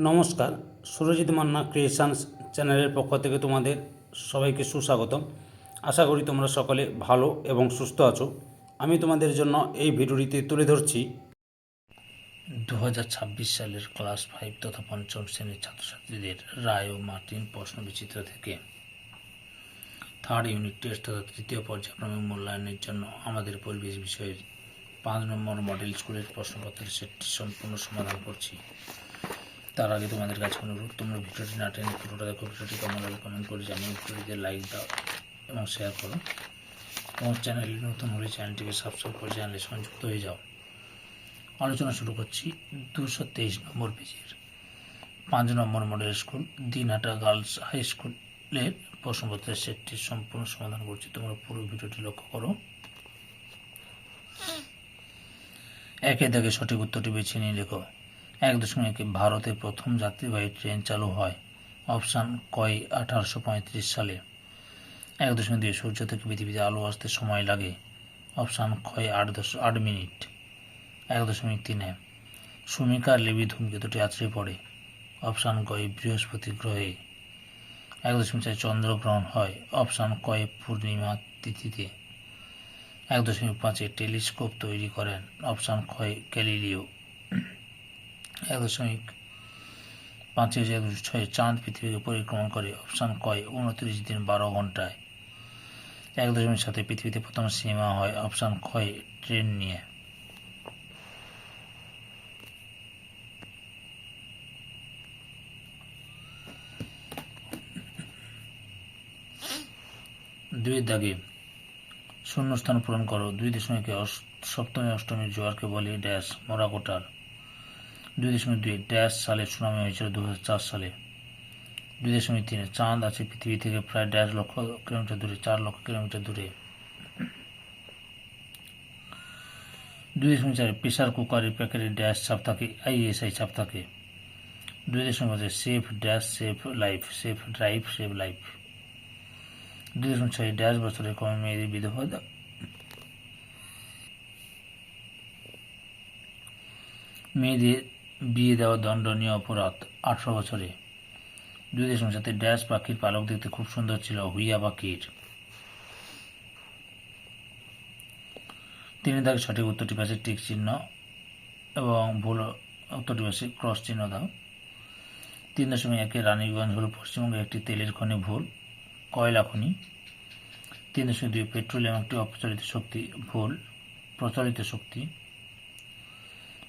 নমস্কার, সুরজিৎ মান্না ক্রিয়েশনস চ্যানেলের পক্ষ থেকে তোমাদের সবাইকে সুস্বাগতম। আশা করি তোমরা সকলে ভালো এবং সুস্থ আছো। আমি তোমাদের জন্য এই ভিডিওটিতে তুলে ধরছি 2026 সালের ক্লাস 5 তথা পঞ্চম শ্রেণীর ছাত্রছাত্রীদের রায় ও মার্টিন প্রশ্নবিচিত্র থেকে থার্ড ইউনিট টেস্ট তথা তৃতীয় পর্যায়ক্রমিক মূল্যায়নের জন্য আমাদের পরিবেশ বিষয়ের 5 নম্বর মডেল স্কুলের প্রশ্নপত্রের সেটটি সম্পূর্ণ সমাধান করছি। তার আগে তোমাদের কাছে অনুরোধ, তোমরা ভিডিওটি না টেনে পুরোটা দেখো। ভিডিওটি কেমন লাগে কমেন্ট করে জানিয়ে ভিডিওটিতে লাইক দাও এবং শেয়ার করো। তোমার চ্যানেলে নতুন হলে চ্যানেলটিকে সাবস্ক্রাইব করে চ্যানেলে সংযুক্ত হয়ে যাও। আলোচনা শুরু করছি 223 নম্বর পেজের 5 নম্বর model school Dinhata girls high স্কুলের প্রশ্নপত্রের সেটটির সম্পূর্ণ সমাধান করছি। তোমরা পুরো ভিডিওটি লক্ষ্য করো। একে দাগে সঠিক উত্তরটি বেছে নিয়ে লেখো। 1.1 ভারতে প্রথম যাত্রীবাহী ট্রেন চালু হয়। অপশান কয় 1835 সালে। 1.2 সূর্য থেকে পৃথিবীতে আলো আসতে সময় লাগে। অপশান কয় 8 মিনিট। 1.3 সুমিকার লেবি ধূমকেতুটি আছড়ে পড়ে। অপশান কয় বৃহস্পতি গ্রহে। 1.4 চন্দ্রগ্রহণ হয়। অপশান কয় পূর্ণিমা তিথিতে। 1.5 টেলিস্কোপ তৈরি করেন। অপশান কয় গ্যালিলিও। 1.5 চাঁদ পৃথিবীকে পরিক্রমণ করে। অপশান কয় 29 দিন 12 ঘন্টায়। 1.7 পৃথিবীতে প্রথম সিনেমা হয়। অপশান কয় ট্রেন নিয়ে। দুই দাগে শূন্যস্থান পূরণ করো। 2.1 সপ্তমী অষ্টমীর জোয়ারকে বলে ড্যাশ মরাকোটার। 2.2 ড্যাশ সালে সুনামি হয়েছিল 2004 সালে। 2.3 চাঁদ আছে পৃথিবী থেকে প্রায় ড্যাশ লক্ষ কিলোমিটার দূরে, 4 লক্ষ কিলোমিটার দূরে। 2.4 প্রেসার কুকারের প্যাকেটে ড্যাশ ছাপ থাকে, ISI ছাপ থাকে। 2.5 safe dash safe life, safe drive safe life. 2.6 dash বছরের কমে মেয়েদের বিধবা মেয়েদের বিয়ে দেওয়া দণ্ডনীয় অপরাধ 18 বছরে। 2.7 ড্যাশ পাখির পালক দেখতে খুব সুন্দর ছিল, হুইয়া পাখির। 3 দাগে সঠিক উত্তরটি পাশে টিক চিহ্ন এবং ভুল উত্তরটি পাশে ক্রস চিহ্ন দাও। 3.1 রানীগঞ্জ হল পশ্চিমবঙ্গের একটি তেলের খনি, ভুল, কয়লা খনি। 3.2 পেট্রোলিয়াম একটি অপ্রচলিত শক্তি, ভুল, প্রচলিত শক্তি।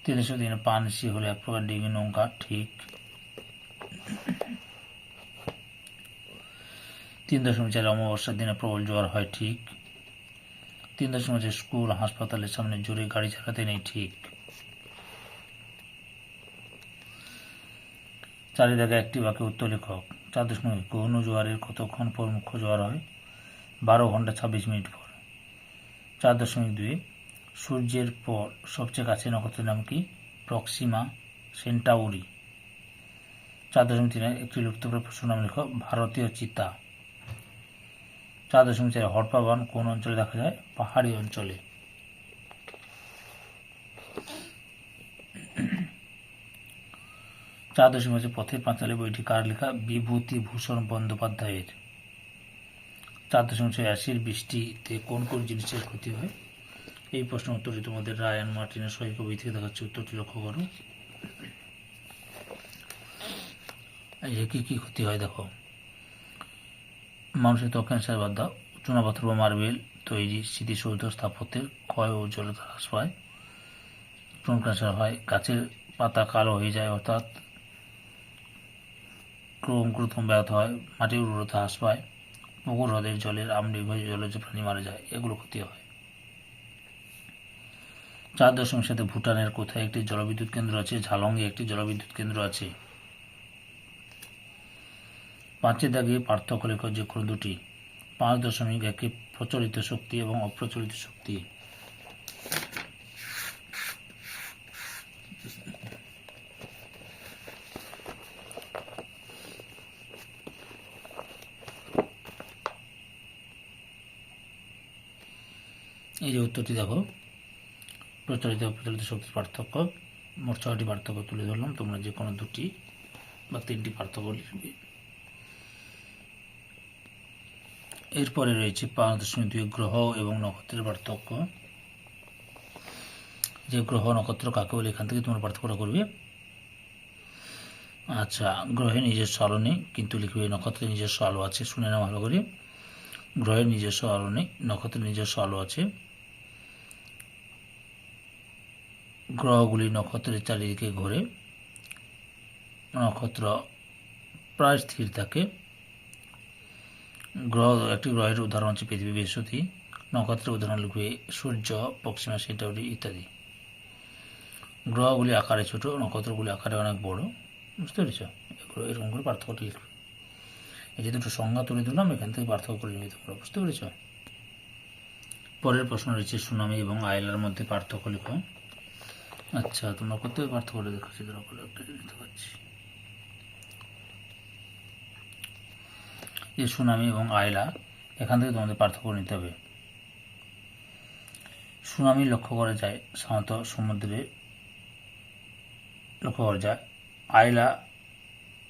3.3 পানসি হলো এক প্রকার ডিঙি নৌকা, ঠিক। 3.4 অমাবস্যার দিনে প্রবল জোয়ার হয়, ঠিক। 3.5 স্কুল হাসপাতালের সামনে জোরে গাড়ি চালাতে নেই, ঠিক। 4 দাগে একটি বাক্যে উত্তর লেখক। 4.1 গৌণ জোয়ারের কতক্ষণ পর মুখ্য জোয়ার হয়? 12 ঘন্টা 26 মিনিট পর। 4.2 সূর্যের পর সবচেয়ে কাছে নক্ষত্রের নাম কি? Proxima Centauri. 4.3 একটি লুপ্তপ্রায় পশুর নাম লেখো। ভারতীয় চিতা। 4.4 হরপ্পা বান কোন অঞ্চলে দেখা যায়? পাহাড়ি অঞ্চলে। 4.5 পথের পাঁচালী বইটি কার লেখা? বিভূতিভূষণ বন্দ্যোপাধ্যায়ের। 4.6 অ্যাসিড বৃষ্টিতে কোন কোন জিনিসের ক্ষতি হয়? এই প্রশ্ন উত্তরটি তোমাদের রায় অ্যান্ড মার্টিনের সহায়িকা বই থেকে দেখাচ্ছে। উত্তরটি লক্ষ্য করো। কি কি ক্ষতি হয় দেখো। মানুষের ত্বক ক্যান্সার বাদ দাও। চুনাপাথর বা মার্বেল তৈরি, স্মৃতিসৌধ স্থাপত্যের ক্ষয় ও জলতা হ্রাস পায়। স্টোন ক্যান্সার হয়। গাছের পাতা কালো হয়ে যায়, অর্থাৎ অঙ্কুরোদ্গম ব্যাহত হয়। মাটির উর্বরতা হ্রাস পায়। পুকুর হ্রদের জলের আম্লীয় জলজ প্রাণী মারা যায়, এগুলো ক্ষতি হয়। 4.7 ভুটানের কোথায় একটি জলবিদ্যুৎ কেন্দ্র আছে? ঝালংয়ে একটি জলবিদ্যুৎ কেন্দ্র আছে। 5 দাগে পার্থক্য লেখো যে কোনো দুটি। 5.1 প্রচলিত শক্তি এবং অপ্রচলিত শক্তি। এই যে উত্তরটি দেখো, প্রচলিত অপ্রচলিত শক্তির পার্থক্য। মোট 6টি পার্থক্য তুলে ধরলাম, তোমরা যে কোনো দুটি বা 3টি পার্থক্য লিখবে। এরপরে রয়েছে 5.2 গ্রহ এবং নক্ষত্রের পার্থক্য। যে গ্রহ নক্ষত্র কাকে বলে এখান থেকে তোমরা পার্থক্যটা করবে। আচ্ছা, গ্রহের নিজস্ব আলো নেই, কিন্তু লিখবে নক্ষত্রের নিজস্ব আলো আছে। শুনে নাও ভালো করে। গ্রহের নিজস্ব আলো নেই, নক্ষত্রের নিজস্ব আলো আছে। গ্রহগুলি নক্ষত্রের চারিদিকে ঘোরে। নক্ষত্র প্রায় স্থির থাকে। একটি গ্রহের উদাহরণ হচ্ছে পৃথিবী, বৃহস্পতি। নক্ষত্রের উদাহরণ লিখবে সূর্য, প্রক্সিমা সেন্টাউরি ইত্যাদি। গ্রহগুলি আকারে ছোট, নক্ষত্রগুলি আকারে অনেক বড়। বুঝতে পেরেছ? এরকম করে পার্থক্যটা লিখবে। এই যে দুটো সংজ্ঞা তুলে দিলাম, এখান থেকে পার্থক্য করে নিতে পারো। বুঝতে পেরেছ? পরের প্রশ্ন রয়েছে সুনামি এবং আয়লার মধ্যে পার্থক্য লিখো। আচ্ছা, তোমরা কোথায় পার্থক্যটা দেখাচ্ছি, নিতে পারছি। যে সুনামি এবং আয়লা, এখান থেকে তোমাদের পার্থক্য নিতে হবে। সুনামি লক্ষ্য করা যায় সাধারণত সমুদ্রে লক্ষ্য করা যায়। আয়লা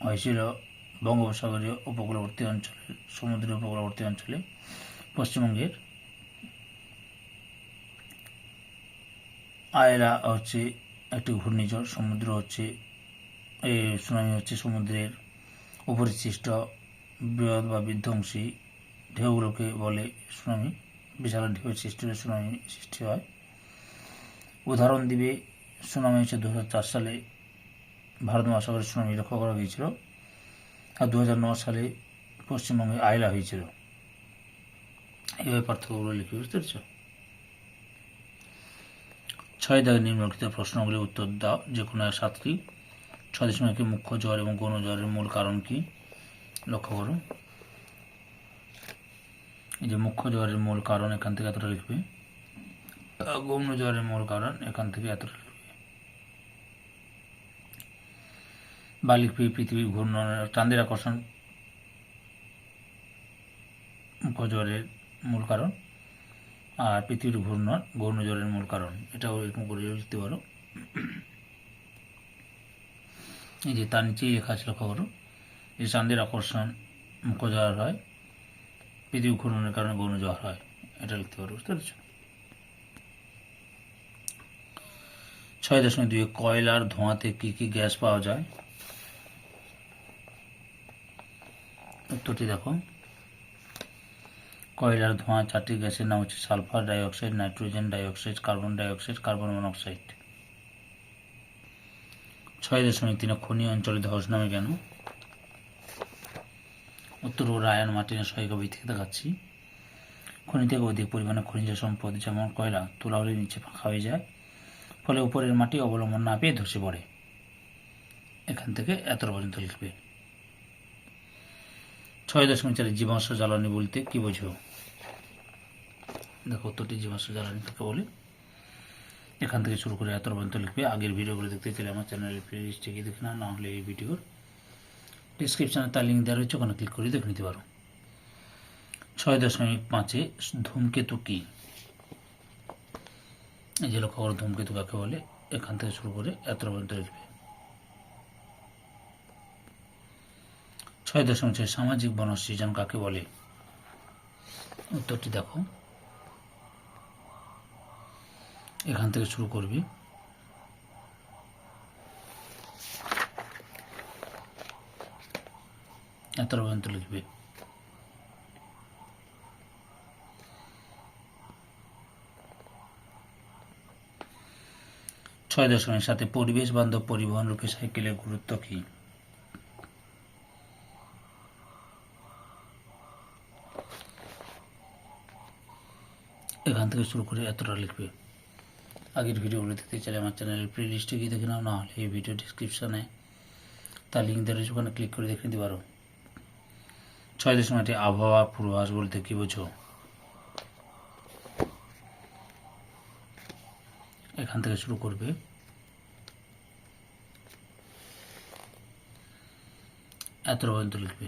হয়েছিল বঙ্গোপসাগরীয় উপকূলবর্তী অঞ্চলে, সমুদ্রের উপকূলবর্তী অঞ্চলে। পশ্চিমবঙ্গের আয়লা হচ্ছে একটি ঘূর্ণিঝড়। সমুদ্র হচ্ছে এই সুনামি হচ্ছে সমুদ্রের উপরে সৃষ্ট বৃহৎ বা বিধ্বংসী ঢেউগুলোকে বলে সুনামি। বিশাল ঢেউয়ের সৃষ্টি হলে সুনামি সৃষ্টি হয়। উদাহরণ দিবে, সুনামি হচ্ছে 2004 সালে ভারত মহাসাগরে সুনামি লক্ষ্য করা গিয়েছিল, আর 2009 সালে পশ্চিমবঙ্গে আয়লা হয়েছিল। এইভাবে পার্থক্যগুলো লিখে। বুঝতে পেরেছ? 6 দাগে নিম্নলিখিত প্রশ্নগুলির উত্তর দাও, যে কোনো 7টি। 6.1 মুখ্য জ্বর এবং গৌণ জ্বরের মূল কারণ কি? লক্ষ্য করো। এই যে মুখ্য জ্বরের মূল কারণ, এখান থেকে এতটা লিখবে। গৌণ জ্বরের মূল কারণ, এখান থেকে এতটা লিখবে। বা লিখবে পৃথিবীর ঘূর্ণন, চাঁদের আকর্ষণ মুখ্য জ্বরের মূল কারণ, আর পৃথিবীর ঘূর্ণন গৌণ জ্বরের মূল কারণ। এটাও এরকম করে লিখতে পারো। এই যে তার নিচেই লেখা আছে, লক্ষ্য করো, যে চাঁদের আকর্ষণ মুখ্য জ্বর হয়, পৃথিবী ঘূর্ণনের কারণে গৌণ জ্বর হয়। এটা লিখতে পারো। বুঝতে পেরেছ? 6.2 কয়লার ধোঁয়াতে কি কি গ্যাস পাওয়া যায়? উত্তরটি দেখো। কয়লার ধোঁয়া 4টি গ্যাসের নাম হচ্ছে sulphur dioxide, nitrogen dioxide, carbon dioxide, carbon monoxide. 6.3 খনি অঞ্চলে ধস নামে কেন? উত্তর ও রায়ান মার্টিনের সহায়িকা বই থেকে দেখাচ্ছি। খনি থেকে অধিক পরিমাণে খনিজ সম্পদ যেমন কয়লা তোলা হলে নিচে ফাঁকা হয়ে যায়, ফলে উপরের মাটি অবলম্বন না পেয়ে ধসে পড়ে। এখান থেকে এতটা পর্যন্ত লিখবে। 6.4 জীবাশ্ম জ্বালানি বলতে কি বোঝো? দেখো উত্তরটি জীবাশ্ম জ্বালানি কাকে বলে। এখান থেকে শুরু করে এতটা পর্যন্ত লিখবে। আগের ভিডিওগুলো দেখতে চাইলে আমার চ্যানেলের প্লেলিস্টে গিয়ে দেখে না হলে এই ভিডিওর ডিসক্রিপশানে তার লিঙ্ক দেওয়া রয়েছে, ওখানে ক্লিক করে দেখে নিতে পারো। 6.5 ধূমকেতু কি? এই যে লক্ষ্য করো, ধূমকেতু কাকে বলে। এখান থেকে শুরু করে এতটা পর্যন্ত লিখবে। 6.6 সামাজিক বনসৃজন কাকে বলে? উত্তরটি দেখো। এখান থেকে শুরু করবি। এতটা পর্যন্ত লিখবে। 6.7 পরিবেশ বান্ধব পরিবহন রূপে সাইকেলের গুরুত্ব কি? এখান থেকে শুরু করে এতটা লিখবে। আগের ভিডিওগুলো দেখতে চাইলে আমার চ্যানেলের প্লে লিস্টে গিয়ে দেখে নাও, না হলে এই ভিডিও ডিসক্রিপশানে তার লিঙ্ক দেওয়া রয়েছে, ওখানে ক্লিক করে দেখে নিতে পারো। 6.8 আবহাওয়া পূর্বাভাস বলতে কি বোঝো? এখান থেকে শুরু করবে। এতটা পর্যন্ত লিখবে।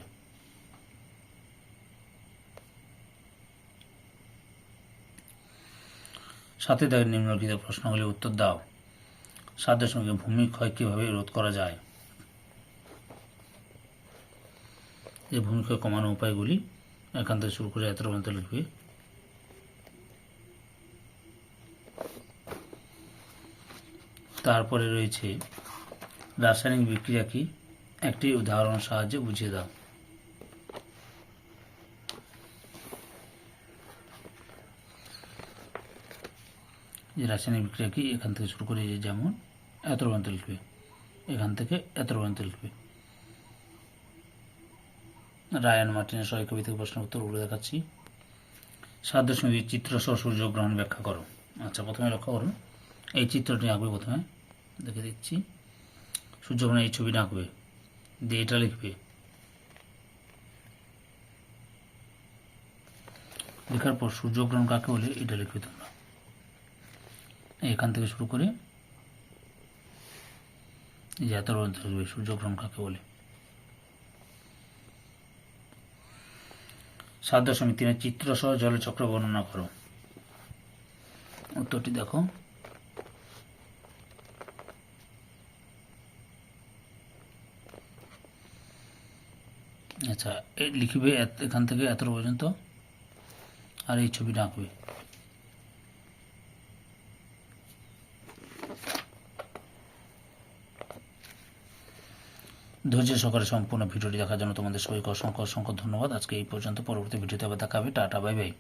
7 দাগের নিম্নলিখিত প্রশ্নগুলির উত্তর দাও। 7.1 ভূমি ক্ষয় কিভাবে রোধ করা যায়? যে ভূমিক্ষয় কমানোর উপায়গুলি এখান থেকে শুরু করে 11 পর্যন্ত লিখবে। তারপরে রয়েছে রাসায়নিক বিক্রিয়া কি, একটি উদাহরণের সাহায্যে বুঝিয়ে দাও। যে রাসায়নিক বিক্রিয়া কি এখান থেকে শুরু করে যেমন 11 পর্যন্ত লিখবে, এখান থেকে 11 পর্যন্ত লিখবে। রায়ান মার্টিনের সহায়ক কবি থেকে প্রশ্ন উত্তরগুলো দেখাচ্ছি। 7.2 চিত্র সহ সূর্যগ্রহণ ব্যাখ্যা করো। আচ্ছা, প্রথমে লক্ষ্য করুন, এই চিত্রটি আঁকবে, প্রথমে দেখে দিচ্ছি। সূর্যগ্রহণের এই ছবিটা আঁকবে, দিয়ে এটা লিখবে। লেখার পর সূর্যগ্রহণ কাকে বলে এটা লিখবে তোমরা। এখান থেকে শুরু করে এই যে 11 পর্যন্ত লিখবে সূর্যগ্রহণ কাকে বলে। 7.3 চিত্র সহ জলচক্র বর্ণনা করো। উত্তরটি দেখো। আচ্ছা, লিখবে এখান থেকে 11 পর্যন্ত, আর এই ছবিটা আঁকবে। ধৈর্য সহকারে সম্পূর্ণ ভিডিওটি দেখার জন্য তোমাদের সবাইকে অসংখ্য অসংখ্য ধন্যবাদ। আজকে এই পর্যন্ত, পরবর্তী ভিডিওতে আবার দেখা হবে। Tata, bye bye.